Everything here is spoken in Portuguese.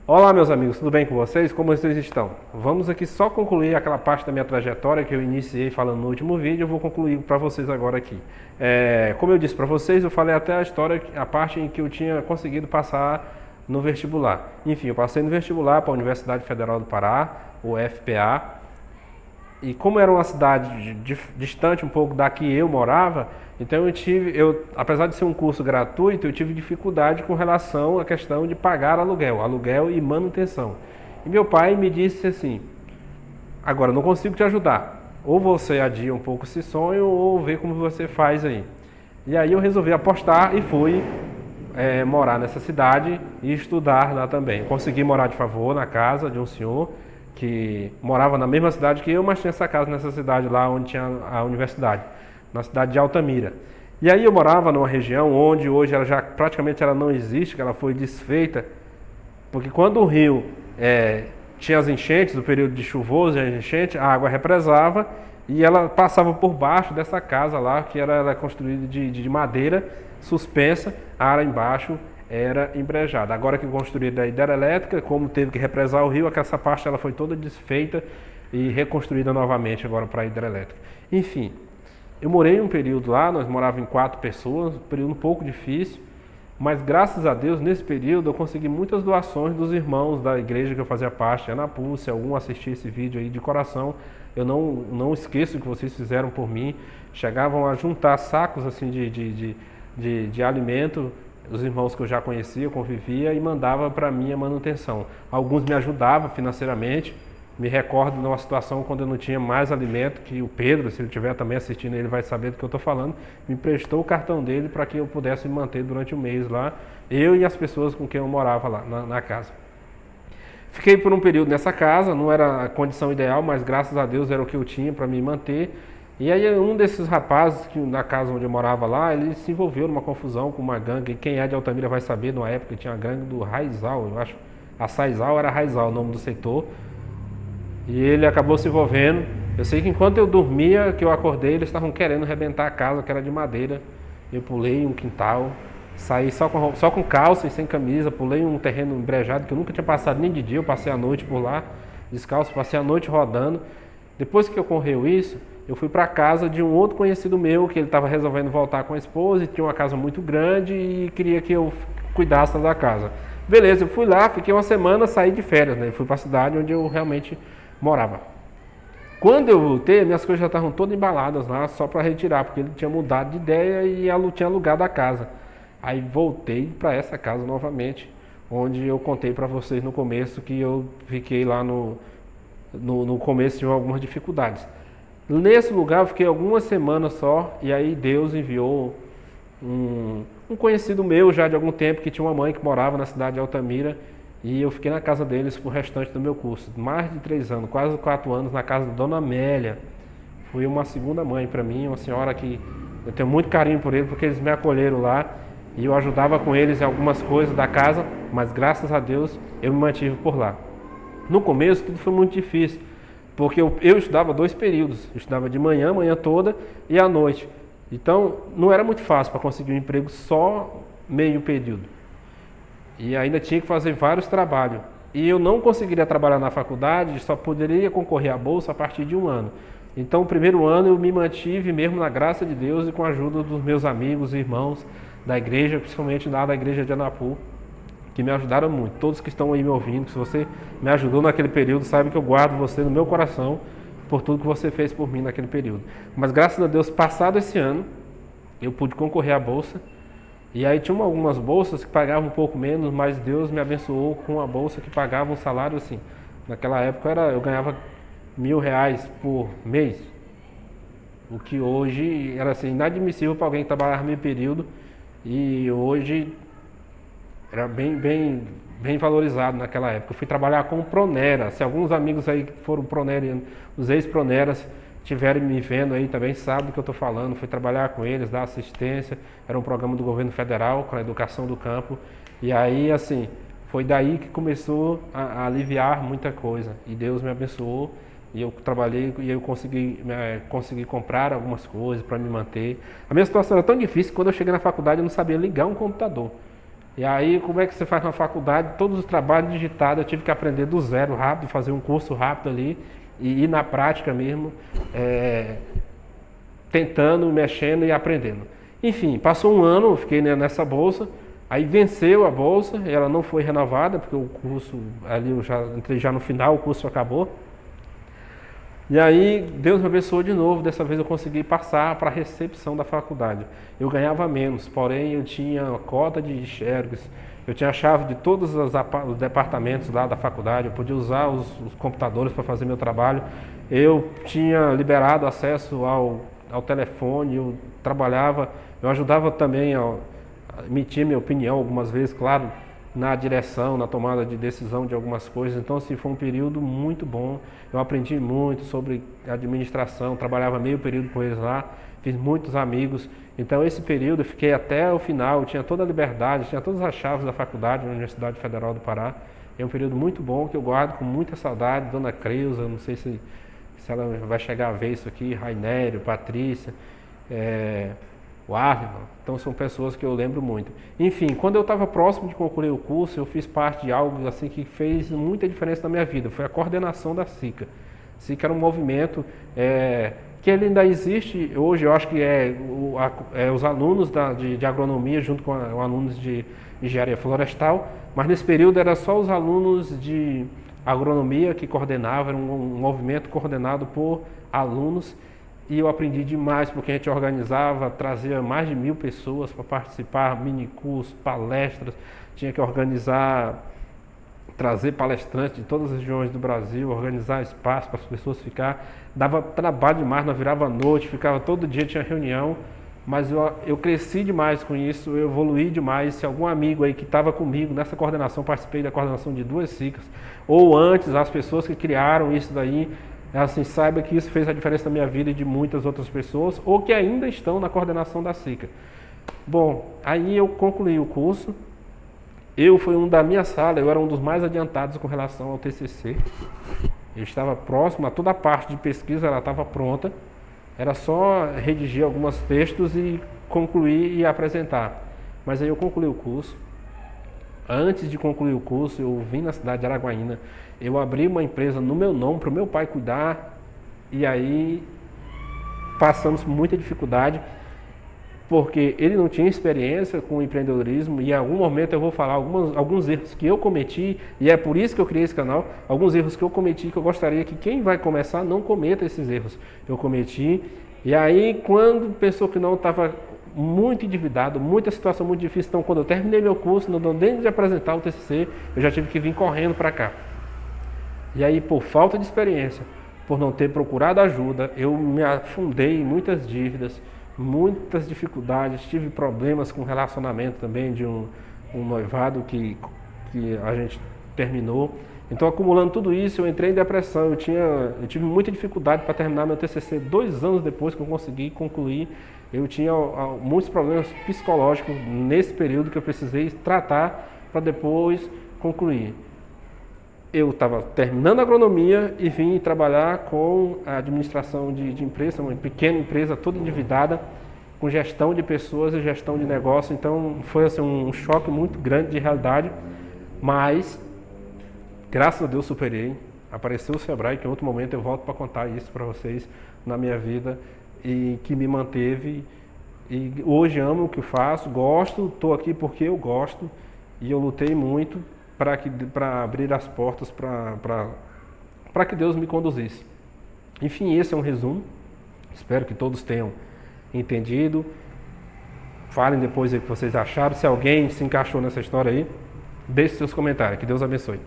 Olá, meus amigos, tudo bem com vocês? Como vocês estão? Vamos aqui só concluir aquela parte da minha trajetória que eu iniciei falando no último vídeo. Eu vou concluir para vocês agora aqui. Como eu disse para vocês, eu falei até a história, a parte em que eu tinha conseguido passar no vestibular. Enfim, eu passei no vestibular para a Universidade Federal do Pará, o FPA. E como era uma cidade distante um pouco da que eu morava, então apesar de ser um curso gratuito, eu tive dificuldade com relação à questão de pagar aluguel e manutenção. E meu pai me disse assim: agora não consigo te ajudar, ou você adia um pouco esse sonho, ou vê como você faz aí. E aí eu resolvi apostar e fui morar nessa cidade e estudar lá também. Consegui morar de favor na casa de um senhor que morava na mesma cidade que eu, mas tinha essa casa nessa cidade lá onde tinha a universidade, na cidade de Altamira. E aí eu morava numa região onde hoje ela já praticamente ela não existe, que ela foi desfeita, porque quando o rio tinha as enchentes, o período de chuvoso e a enchente, a água represava e ela passava por baixo dessa casa lá, que ela é construída de madeira suspensa, a área embaixo era embrejada. Agora que construída a hidrelétrica, como teve que represar o rio, essa parte ela foi toda desfeita e reconstruída novamente agora para a hidrelétrica. Enfim, eu morei um período lá, nós morávamos em 4 pessoas, um período um pouco difícil, mas graças a Deus, nesse período, eu consegui muitas doações dos irmãos da igreja que eu fazia parte, Anapu. Se algum assistir esse vídeo aí de coração, eu não esqueço o que vocês fizeram por mim. Chegavam a juntar sacos assim de alimento, os irmãos que eu já conhecia, convivia, e mandava para mim a manutenção. Alguns me ajudavam financeiramente. Me recordo de uma situação quando eu não tinha mais alimento, que o Pedro, se ele estiver também assistindo, ele vai saber do que eu estou falando, me emprestou o cartão dele para que eu pudesse me manter durante o mês lá, eu e as pessoas com quem eu morava lá na casa. Fiquei por um período nessa casa, não era a condição ideal, mas graças a Deus era o que eu tinha para me manter. E aí um desses rapazes que na casa onde eu morava lá, ele se envolveu numa confusão com uma gangue. Quem é de Altamira vai saber, numa época tinha a gangue do Raizal, eu acho. A Saizal era Raizal, o nome do setor. E ele acabou se envolvendo. Eu sei que enquanto eu dormia, que eu acordei, eles estavam querendo arrebentar a casa, que era de madeira. Eu pulei um quintal, saí só com calça e sem camisa, pulei um terreno embrejado que eu nunca tinha passado nem de dia. Eu passei a noite por lá, descalço, passei a noite rodando. Depois que ocorreu isso, eu fui para a casa de um outro conhecido meu, que ele estava resolvendo voltar com a esposa e tinha uma casa muito grande e queria que eu cuidasse da casa. Beleza, eu fui lá, fiquei uma semana, saí de férias, né? Fui para a cidade onde eu realmente morava. Quando eu voltei, minhas coisas já estavam todas embaladas lá, só para retirar, porque ele tinha mudado de ideia e tinha alugado a casa. Aí voltei para essa casa novamente, onde eu contei para vocês no começo que eu fiquei lá no começo, tive algumas dificuldades. Nesse lugar eu fiquei algumas semanas só, e aí Deus enviou um conhecido meu já de algum tempo, que tinha uma mãe que morava na cidade de Altamira, e eu fiquei na casa deles pro restante do meu curso, mais de 3 anos, quase 4 anos, na casa da Dona Amélia. Foi uma segunda mãe para mim, uma senhora que eu tenho muito carinho por eles, porque eles me acolheram lá, e eu ajudava com eles em algumas coisas da casa, mas graças a Deus eu me mantive por lá. No começo tudo foi muito difícil, porque eu estudava 2 períodos, eu estudava de manhã, manhã toda, e à noite. Então não era muito fácil para conseguir um emprego só meio período. E ainda tinha que fazer vários trabalhos. E eu não conseguiria trabalhar na faculdade, só poderia concorrer à bolsa a partir de 1 ano. Então, o primeiro ano eu me mantive mesmo na graça de Deus e com a ajuda dos meus amigos e irmãos da igreja, principalmente da igreja de Anapu, que me ajudaram muito. Todos que estão aí me ouvindo, se você me ajudou naquele período, sabe que eu guardo você no meu coração por tudo que você fez por mim naquele período. Mas graças a Deus, passado esse ano, eu pude concorrer à bolsa. E aí tinha algumas bolsas que pagavam um pouco menos, mas Deus me abençoou com uma bolsa que pagava um salário assim. Naquela época eu ganhava R$ 1.000 por mês, o que hoje era assim, inadmissível para alguém que trabalhava meio período, e hoje era bem valorizado naquela época. Eu fui trabalhar com o Pronera. Se alguns amigos aí que foram Pronera, os ex-Proneras, estiverem me vendo aí também, sabem do que eu estou falando. Fui trabalhar com eles, dar assistência. Era um programa do governo federal com a educação do campo. E aí, assim, foi daí que começou a aliviar muita coisa. E Deus me abençoou. E eu trabalhei e eu consegui comprar algumas coisas para me manter. A minha situação era tão difícil que quando eu cheguei na faculdade eu não sabia ligar um computador. E aí, como é que você faz na faculdade? Todos os trabalhos digitados, eu tive que aprender do zero rápido, fazer um curso rápido ali e ir na prática mesmo, tentando, mexendo e aprendendo. Enfim, passou um ano, eu fiquei nessa bolsa, aí venceu a bolsa, ela não foi renovada, porque o curso, ali eu já entrei já no final, o curso acabou. E aí Deus me abençoou de novo, dessa vez eu consegui passar para a recepção da faculdade. Eu ganhava menos, porém eu tinha a cota de xerox, eu tinha a chave de todos os departamentos lá da faculdade, eu podia usar os computadores para fazer meu trabalho. Eu tinha liberado acesso ao telefone, eu trabalhava, eu ajudava também a emitir minha opinião algumas vezes, claro, na direção, na tomada de decisão de algumas coisas. Então, assim, foi um período muito bom. Eu aprendi muito sobre administração, trabalhava meio período com eles lá, fiz muitos amigos. Então, esse período eu fiquei até o final, eu tinha toda a liberdade, tinha todas as chaves da faculdade na Universidade Federal do Pará. É um período muito bom que eu guardo com muita saudade. Dona Creuza, não sei se ela vai chegar a ver isso aqui, Rainério, Patrícia, o Arno. Então são pessoas que eu lembro muito. Enfim, quando eu estava próximo de concluir o curso, eu fiz parte de algo assim que fez muita diferença na minha vida. Foi a coordenação da SICA. SICA era um movimento que ele ainda existe hoje. Eu acho que os alunos de agronomia junto com os alunos de engenharia florestal, mas nesse período era só os alunos de agronomia que coordenavam, era um movimento coordenado por alunos. E eu aprendi demais, porque a gente organizava, trazia mais de 1000 pessoas para participar, minicursos, palestras, tinha que organizar, trazer palestrantes de todas as regiões do Brasil, organizar espaço para as pessoas ficar. Dava trabalho demais, nós virava à noite, ficava todo dia, tinha reunião, mas eu cresci demais com isso, eu evoluí demais. Se algum amigo aí que estava comigo nessa coordenação, participei da coordenação de 2 SICAs, ou antes, as pessoas que criaram isso daí, assim, saiba que isso fez a diferença na minha vida e de muitas outras pessoas, ou que ainda estão na coordenação da SICA. Bom, aí eu concluí o curso, eu fui um da minha sala, eu era um dos mais adiantados com relação ao TCC, eu estava próximo a toda a parte de pesquisa, ela estava pronta, era só redigir alguns textos e concluir e apresentar. Mas aí eu concluí o curso. Antes de concluir o curso, eu vim na cidade de Araguaína, eu abri uma empresa no meu nome para o meu pai cuidar, e aí passamos por muita dificuldade, porque ele não tinha experiência com empreendedorismo, e em algum momento eu vou falar alguns erros que eu cometi, e é por isso que eu criei esse canal, alguns erros que eu cometi que eu gostaria que quem vai começar não cometa esses erros. Eu cometi, e aí quando pensou que não, estava muito endividado, muita situação muito difícil, então quando eu terminei meu curso, não deu nem de apresentar o TCC, eu já tive que vir correndo para cá. E aí, por falta de experiência, por não ter procurado ajuda, eu me afundei em muitas dívidas, muitas dificuldades, tive problemas com relacionamento também, de um noivado que a gente terminou. Então, acumulando tudo isso, eu entrei em depressão, eu tive muita dificuldade para terminar meu TCC 2 anos depois que eu consegui concluir. Eu tinha muitos problemas psicológicos nesse período que eu precisei tratar para depois concluir. Eu estava terminando a agronomia e vim trabalhar com a administração de empresa, uma pequena empresa toda endividada, com gestão de pessoas e gestão de negócio. Então foi assim, um choque muito grande de realidade, mas graças a Deus superei. Apareceu o Sebrae, que em outro momento eu volto para contar isso para vocês na minha vida, e que me manteve. E hoje amo o que faço, gosto, estou aqui porque eu gosto, e eu lutei muito para abrir as portas para que Deus me conduzisse. Enfim, esse é um resumo. Espero que todos tenham entendido. Falem depois o que vocês acharam. Se alguém se encaixou nessa história aí, deixe seus comentários. Que Deus abençoe.